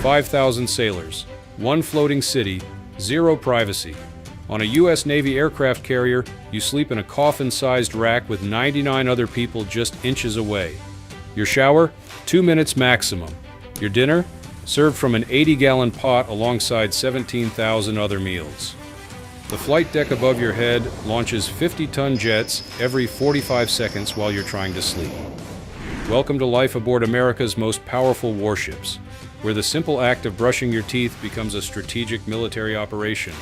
5,000 sailors, one floating city, zero privacy. On a U.S. Navy aircraft carrier, you sleep in a coffin-sized rack with 99 other people just inches away. Your shower? 2 minutes maximum. Your dinner? Served from an 80-gallon pot alongside 17,000 other meals. The flight deck above your head launches 50-ton jets every 45 seconds while you're trying to sleep. Welcome to life aboard America's most powerful warships, where the simple act of brushing your teeth becomes a strategic military operation.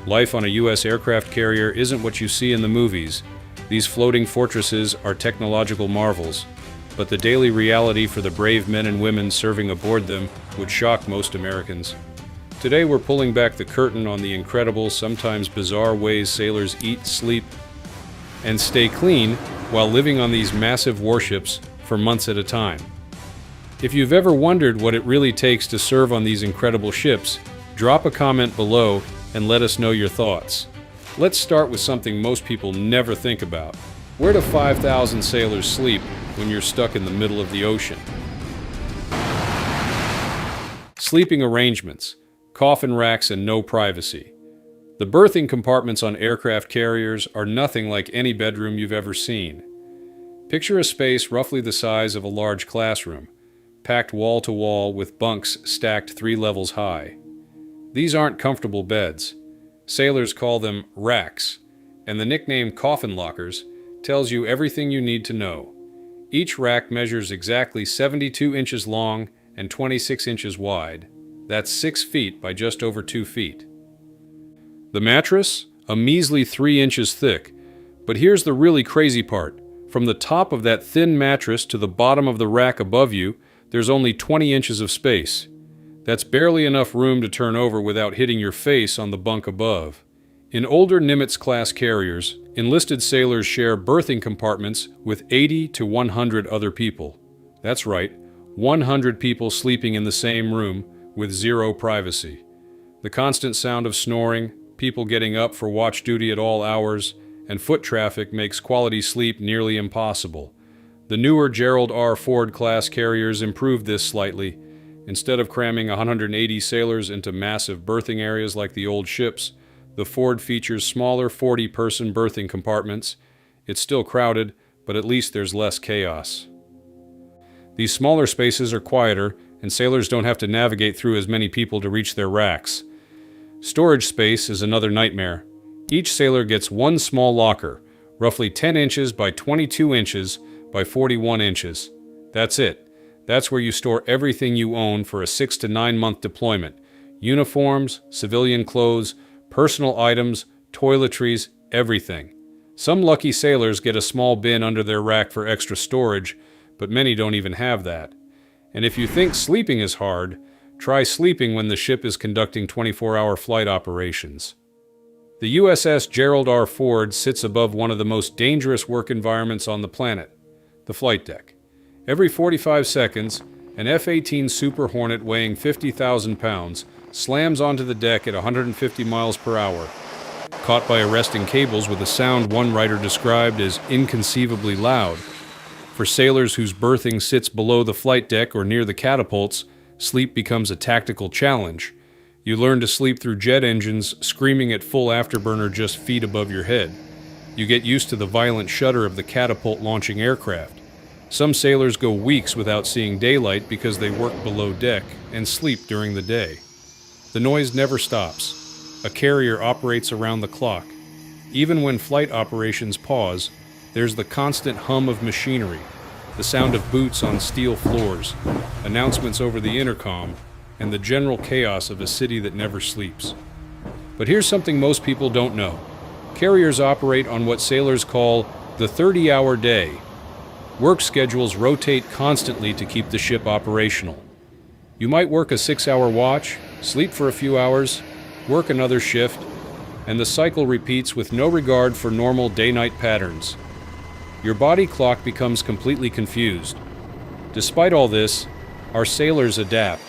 Life on a U.S. aircraft carrier isn't what you see in the movies. These floating fortresses are technological marvels, but the daily reality for the brave men and women serving aboard them would shock most Americans. Today we're pulling back the curtain on the incredible, sometimes bizarre ways sailors eat, sleep, and stay clean while living on these massive warships for months at a time. If you've ever wondered what it really takes to serve on these incredible ships, drop a comment below and let us know your thoughts. Let's start with something most people never think about. Where do 5,000 sailors sleep when you're stuck in the middle of the ocean? Sleeping arrangements, coffin racks, and no privacy. The berthing compartments on aircraft carriers are nothing like any bedroom you've ever seen. Picture a space roughly the size of a large classroom, packed wall to wall with bunks stacked 3 levels high. These aren't comfortable beds. Sailors call them racks, and the nickname coffin lockers tells you everything you need to know. Each rack measures exactly 72 inches long and 26 inches wide. That's 6 feet by just over 2 feet. The mattress? A measly 3 inches thick. But here's the really crazy part. From the top of that thin mattress to the bottom of the rack above you, there's only 20 inches of space. That's barely enough room to turn over without hitting your face on the bunk above. In older Nimitz-class carriers, enlisted sailors share berthing compartments with 80 to 100 other people. That's right, 100 people sleeping in the same room with zero privacy. The constant sound of snoring, people getting up for watch duty at all hours, and foot traffic makes quality sleep nearly impossible. The newer Gerald R. Ford-class carriers improved this slightly. Instead of cramming 180 sailors into massive berthing areas like the old ships, the Ford features smaller 40-person berthing compartments. It's still crowded, but at least there's less chaos. These smaller spaces are quieter, and sailors don't have to navigate through as many people to reach their racks. Storage space is another nightmare. Each sailor gets one small locker, roughly 10 inches by 22 inches by 41 inches. That's it. That's where you store everything you own for a 6 to 9 month deployment. Uniforms, civilian clothes, personal items, toiletries, everything. Some lucky sailors get a small bin under their rack for extra storage, but many don't even have that. And if you think sleeping is hard, try sleeping when the ship is conducting 24-hour flight operations. The USS Gerald R. Ford sits above one of the most dangerous work environments on the planet, the flight deck. Every 45 seconds, an F-18 Super Hornet weighing 50,000 pounds slams onto the deck at 150 miles per hour, caught by arresting cables with a sound one writer described as inconceivably loud. For sailors whose berthing sits below the flight deck or near the catapults, sleep becomes a tactical challenge. You learn to sleep through jet engines screaming at full afterburner just feet above your head. You get used to the violent shudder of the catapult launching aircraft. Some sailors go weeks without seeing daylight because they work below deck and sleep during the day. The noise never stops. A carrier operates around the clock. Even when flight operations pause, there's the constant hum of machinery, the sound of boots on steel floors, announcements over the intercom, and the general chaos of a city that never sleeps. But here's something most people don't know. Carriers operate on what sailors call the 30-hour day. Work schedules rotate constantly to keep the ship operational. You might work a 6-hour watch, sleep for a few hours, work another shift, and the cycle repeats with no regard for normal day-night patterns. Your body clock becomes completely confused. Despite all this, our sailors adapt.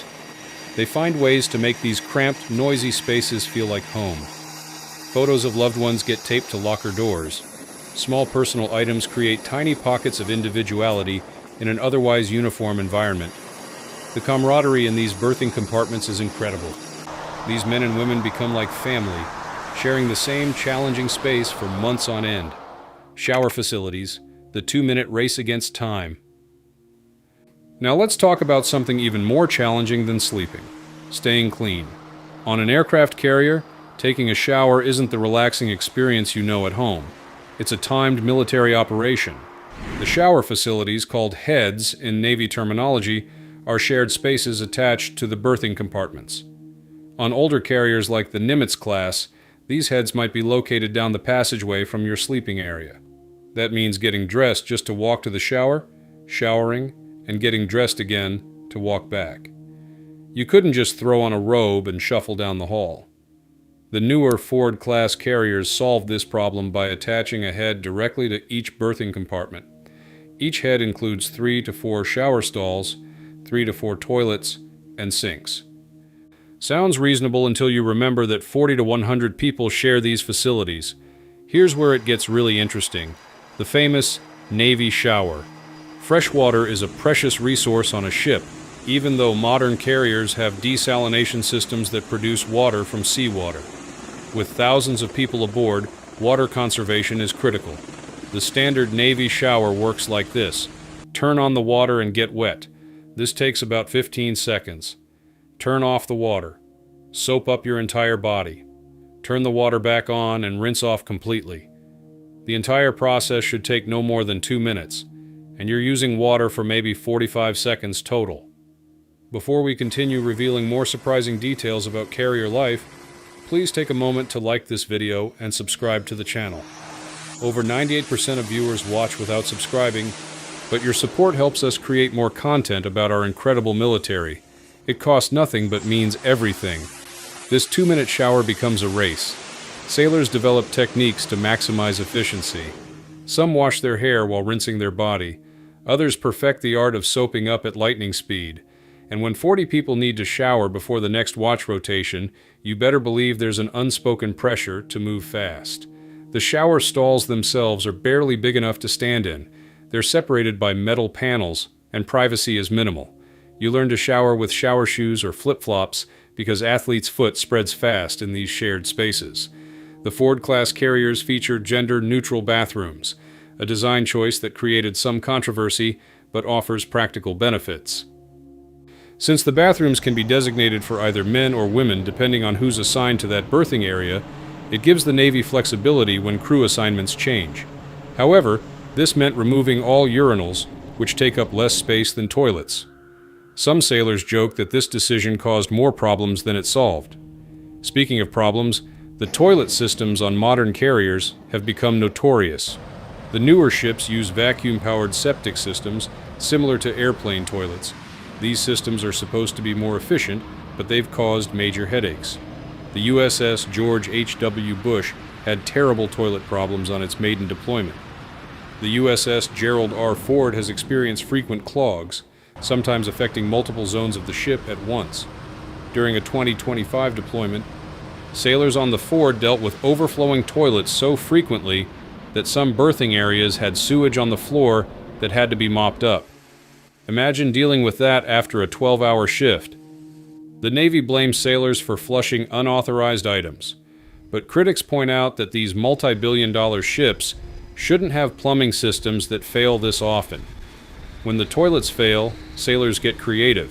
They find ways to make these cramped, noisy spaces feel like home. Photos of loved ones get taped to locker doors. Small personal items create tiny pockets of individuality in an otherwise uniform environment. The camaraderie in these berthing compartments is incredible. These men and women become like family, sharing the same challenging space for months on end. Shower facilities, the 2-minute race against time. Now let's talk about something even more challenging than sleeping: staying clean. On an aircraft carrier, taking a shower isn't the relaxing experience you know at home. It's a timed military operation. The shower facilities, called heads in Navy terminology, are shared spaces attached to the berthing compartments. On older carriers like the Nimitz class, these heads might be located down the passageway from your sleeping area. That means getting dressed just to walk to the shower, showering, and getting dressed again to walk back. You couldn't just throw on a robe and shuffle down the hall. The newer Ford-class carriers solved this problem by attaching a head directly to each berthing compartment. Each head includes 3 to 4 shower stalls, 3 to 4 toilets, and sinks. Sounds reasonable until you remember that 40 to 100 people share these facilities. Here's where it gets really interesting: the famous Navy shower. Fresh water is a precious resource on a ship, even though modern carriers have desalination systems that produce water from seawater. With thousands of people aboard, water conservation is critical. The standard Navy shower works like this: turn on the water and get wet. This takes about 15 seconds. Turn off the water. Soap up your entire body. Turn the water back on and rinse off completely. The entire process should take no more than 2 minutes, and you're using water for maybe 45 seconds total. Before we continue revealing more surprising details about carrier life, please take a moment to like this video and subscribe to the channel. Over 98% of viewers watch without subscribing, but your support helps us create more content about our incredible military. It costs nothing but means everything. This 2-minute shower becomes a race. Sailors develop techniques to maximize efficiency. Some wash their hair while rinsing their body. Others perfect the art of soaping up at lightning speed. And when 40 people need to shower before the next watch rotation, you better believe there's an unspoken pressure to move fast. The shower stalls themselves are barely big enough to stand in. They're separated by metal panels, and privacy is minimal. You learn to shower with shower shoes or flip-flops because athlete's foot spreads fast in these shared spaces. The Ford-class carriers feature gender-neutral bathrooms, a design choice that created some controversy but offers practical benefits. Since the bathrooms can be designated for either men or women depending on who's assigned to that berthing area, it gives the Navy flexibility when crew assignments change. However, this meant removing all urinals, which take up less space than toilets. Some sailors joke that this decision caused more problems than it solved. Speaking of problems, the toilet systems on modern carriers have become notorious. The newer ships use vacuum-powered septic systems similar to airplane toilets. These systems are supposed to be more efficient, but they've caused major headaches. The USS George H.W. Bush had terrible toilet problems on its maiden deployment. The USS Gerald R. Ford has experienced frequent clogs, sometimes affecting multiple zones of the ship at once. During a 2025 deployment, sailors on the Ford dealt with overflowing toilets so frequently that some berthing areas had sewage on the floor that had to be mopped up. Imagine dealing with that after a 12-hour shift. The Navy blames sailors for flushing unauthorized items, but critics point out that these multi-billion-dollar ships shouldn't have plumbing systems that fail this often. When the toilets fail, sailors get creative.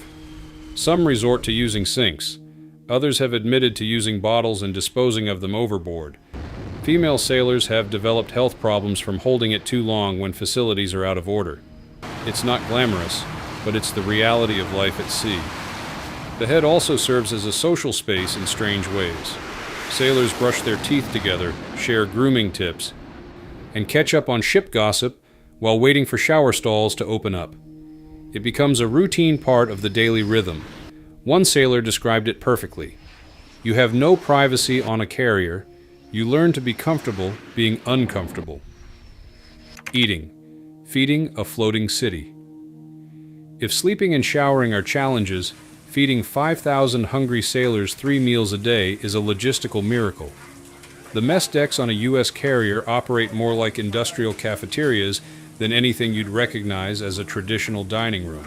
Some resort to using sinks. Others have admitted to using bottles and disposing of them overboard. Female sailors have developed health problems from holding it too long when facilities are out of order. It's not glamorous, but it's the reality of life at sea. The head also serves as a social space in strange ways. Sailors brush their teeth together, share grooming tips, and catch up on ship gossip while waiting for shower stalls to open up. It becomes a routine part of the daily rhythm. One sailor described it perfectly. You have no privacy on a carrier. You learn to be comfortable being uncomfortable. Eating. Feeding a floating city. If sleeping and showering are challenges, feeding 5,000 hungry sailors 3 meals a day is a logistical miracle. The mess decks on a U.S. carrier operate more like industrial cafeterias than anything you'd recognize as a traditional dining room.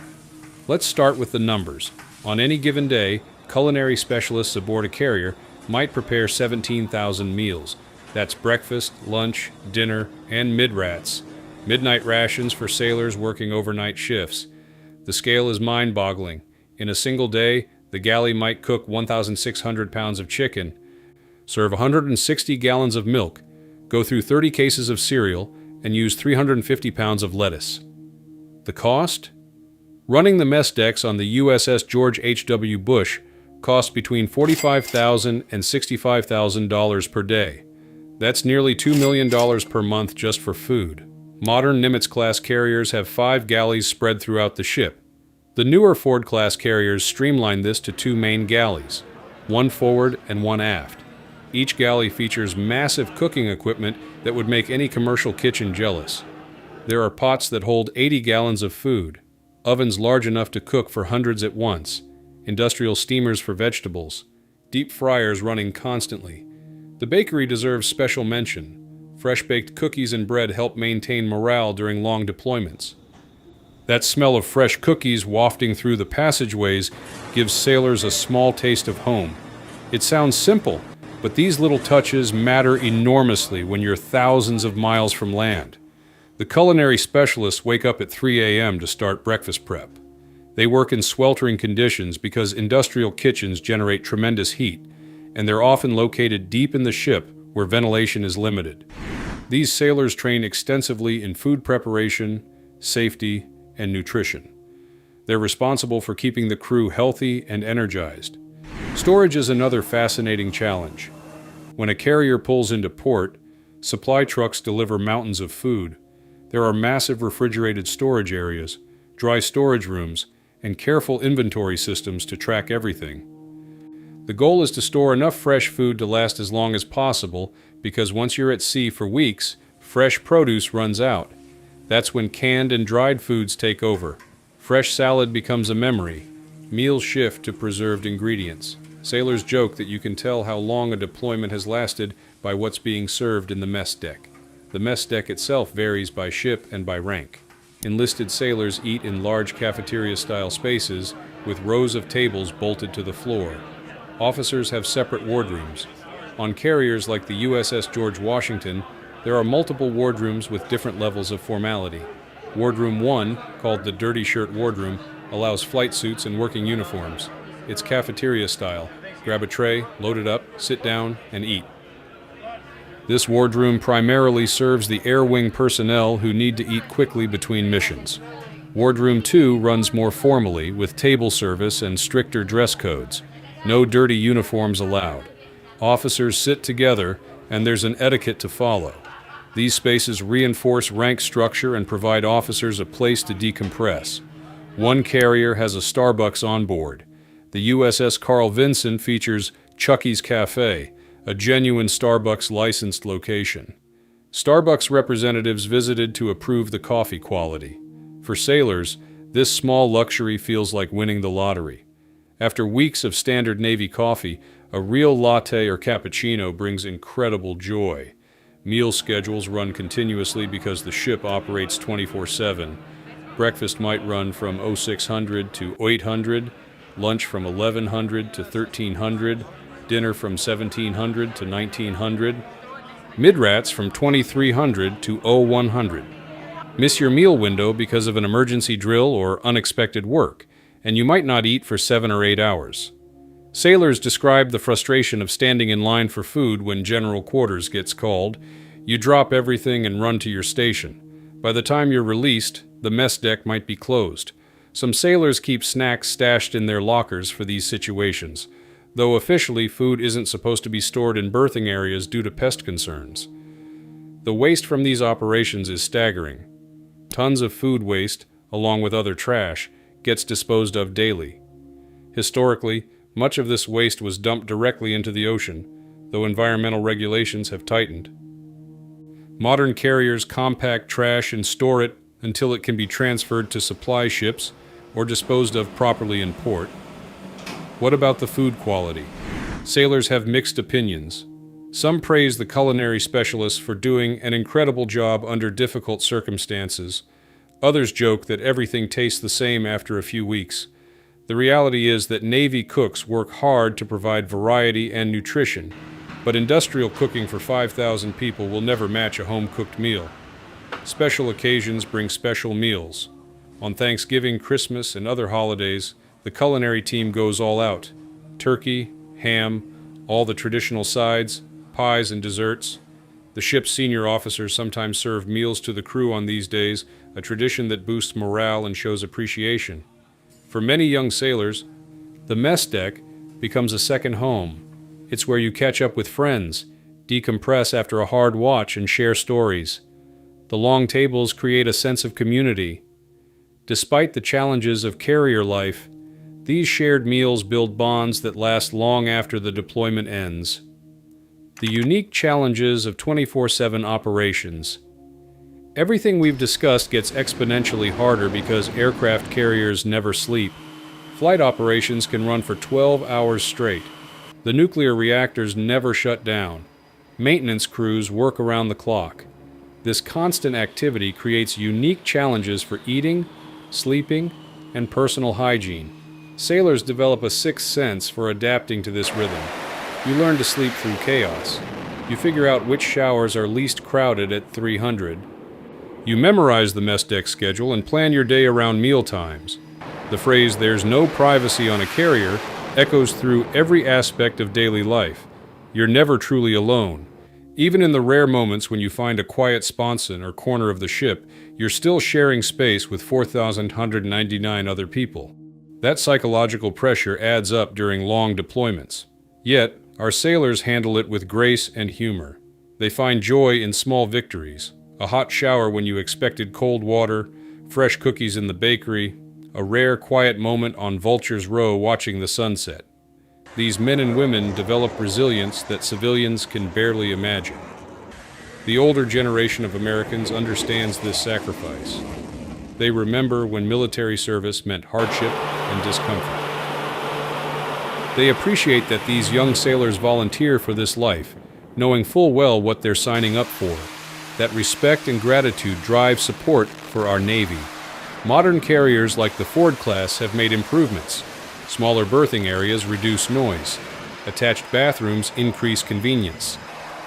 Let's start with the numbers. On any given day, culinary specialists aboard a carrier might prepare 17,000 meals. That's breakfast, lunch, dinner, and midrats. Midnight rations for sailors working overnight shifts. The scale is mind-boggling. In a single day, the galley might cook 1,600 pounds of chicken, serve 160 gallons of milk, go through 30 cases of cereal, and use 350 pounds of lettuce. The cost? Running the mess decks on the USS George H.W. Bush cost between $45,000 and $65,000 per day. That's nearly $2 million per month just for food. Modern Nimitz-class carriers have 5 galleys spread throughout the ship. The newer Ford-class carriers streamlined this to 2 main galleys, one forward and one aft. Each galley features massive cooking equipment that would make any commercial kitchen jealous. There are pots that hold 80 gallons of food, ovens large enough to cook for hundreds at once, industrial steamers for vegetables, deep fryers running constantly. The bakery deserves special mention. Fresh-baked cookies and bread help maintain morale during long deployments. That smell of fresh cookies wafting through the passageways gives sailors a small taste of home. It sounds simple, but these little touches matter enormously when you're thousands of miles from land. The culinary specialists wake up at 3 a.m. to start breakfast prep. They work in sweltering conditions because industrial kitchens generate tremendous heat, and they're often located deep in the ship where ventilation is limited. These sailors train extensively in food preparation, safety, and nutrition. They're responsible for keeping the crew healthy and energized. Storage is another fascinating challenge. When a carrier pulls into port, supply trucks deliver mountains of food. There are massive refrigerated storage areas, dry storage rooms, and careful inventory systems to track everything. The goal is to store enough fresh food to last as long as possible because once you're at sea for weeks, fresh produce runs out. That's when canned and dried foods take over. Fresh salad becomes a memory. Meals shift to preserved ingredients. Sailors joke that you can tell how long a deployment has lasted by what's being served in the mess deck. The mess deck itself varies by ship and by rank. Enlisted sailors eat in large cafeteria-style spaces with rows of tables bolted to the floor. Officers have separate wardrooms. On carriers like the USS George Washington, there are multiple wardrooms with different levels of formality. Wardroom 1, called the Dirty Shirt Wardroom, allows flight suits and working uniforms. It's cafeteria style. Grab a tray, load it up, sit down, and eat. This wardroom primarily serves the air wing personnel who need to eat quickly between missions. Wardroom 2 runs more formally with table service and stricter dress codes. No dirty uniforms allowed. Officers sit together, and there's an etiquette to follow. These spaces reinforce rank structure and provide officers a place to decompress. One carrier has a Starbucks on board. The USS Carl Vinson features Chucky's Cafe, a genuine Starbucks licensed location. Starbucks representatives visited to approve the coffee quality. For sailors, this small luxury feels like winning the lottery. After weeks of standard Navy coffee, a real latte or cappuccino brings incredible joy. Meal schedules run continuously because the ship operates 24/7. Breakfast might run from 0600 to 0800, lunch from 1100 to 1300, dinner from 1700 to 1900, midrats from 2300 to 0100. Miss your meal window because of an emergency drill or unexpected work, and you might not eat for 7 or 8 hours. Sailors describe the frustration of standing in line for food when general quarters gets called. You drop everything and run to your station. By the time you're released, the mess deck might be closed. Some sailors keep snacks stashed in their lockers for these situations, though officially food isn't supposed to be stored in berthing areas due to pest concerns. The waste from these operations is staggering. Tons of food waste, along with other trash, gets disposed of daily. Historically, much of this waste was dumped directly into the ocean, though environmental regulations have tightened. Modern carriers compact trash and store it until it can be transferred to supply ships or disposed of properly in port. What about the food quality? Sailors have mixed opinions. Some praise the culinary specialists for doing an incredible job under difficult circumstances. Others joke that everything tastes the same after a few weeks. The reality is that Navy cooks work hard to provide variety and nutrition, but industrial cooking for 5,000 people will never match a home-cooked meal. Special occasions bring special meals. On Thanksgiving, Christmas, and other holidays, the culinary team goes all out. Turkey, ham, all the traditional sides, pies and desserts. The ship's senior officers sometimes serve meals to the crew on these days, a tradition that boosts morale and shows appreciation. For many young sailors, the mess deck becomes a second home. It's where you catch up with friends, decompress after a hard watch, and share stories. The long tables create a sense of community. Despite the challenges of carrier life, these shared meals build bonds that last long after the deployment ends. The unique challenges of 24/7 operations. Everything we've discussed gets exponentially harder because aircraft carriers never sleep. Flight operations can run for 12 hours straight. The nuclear reactors never shut down. Maintenance crews work around the clock. This constant activity creates unique challenges for eating, sleeping, and personal hygiene. Sailors develop a sixth sense for adapting to this rhythm. You learn to sleep through chaos. You figure out which showers are least crowded at 300. You memorize the mess deck schedule and plan your day around meal times. The phrase, "there's no privacy on a carrier," echoes through every aspect of daily life. You're never truly alone. Even in the rare moments when you find a quiet sponson or corner of the ship, you're still sharing space with 4,199 other people. That psychological pressure adds up during long deployments. Yet, our sailors handle it with grace and humor. They find joy in small victories. A hot shower when you expected cold water, fresh cookies in the bakery, a rare quiet moment on Vulture's Row watching the sunset. These men and women develop resilience that civilians can barely imagine. The older generation of Americans understands this sacrifice. They remember when military service meant hardship and discomfort. They appreciate that these young sailors volunteer for this life, knowing full well what they're signing up for. That respect and gratitude drive support for our Navy. Modern carriers like the Ford class have made improvements. Smaller berthing areas reduce noise. Attached bathrooms increase convenience.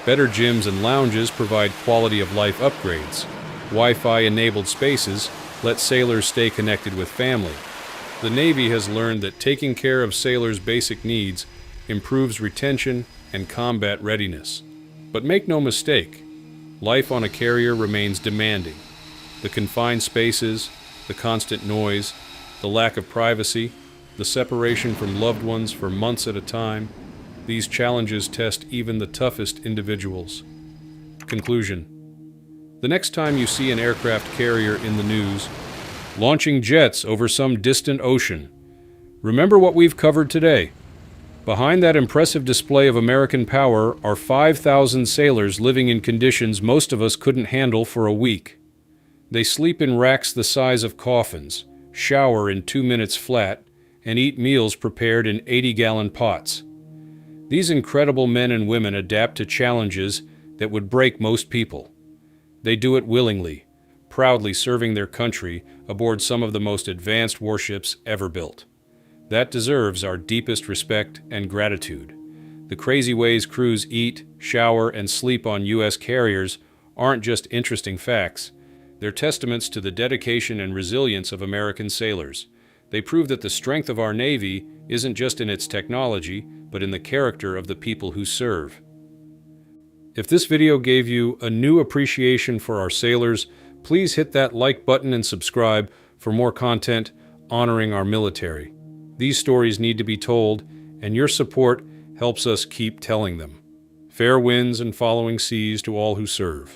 Better gyms and lounges provide quality of life upgrades. Wi-Fi-enabled spaces let sailors stay connected with family. The Navy has learned that taking care of sailors' basic needs improves retention and combat readiness. But make no mistake, life on a carrier remains demanding. The confined spaces, the constant noise, the lack of privacy, the separation from loved ones for months at a time, these challenges test even the toughest individuals. Conclusion. The next time you see an aircraft carrier in the news, launching jets over some distant ocean, remember what we've covered today. Behind that impressive display of American power are 5,000 sailors living in conditions most of us couldn't handle for a week. They sleep in racks the size of coffins, shower in 2 minutes flat, and eat meals prepared in 80-gallon pots. These incredible men and women adapt to challenges that would break most people. They do it willingly, proudly serving their country aboard some of the most advanced warships ever built. That deserves our deepest respect and gratitude. The crazy ways crews eat, shower, and sleep on U.S. carriers aren't just interesting facts. They're testaments to the dedication and resilience of American sailors. They prove that the strength of our Navy isn't just in its technology, but in the character of the people who serve. If this video gave you a new appreciation for our sailors, please hit that like button and subscribe for more content honoring our military. These stories need to be told, and your support helps us keep telling them. Fair winds and following seas to all who serve.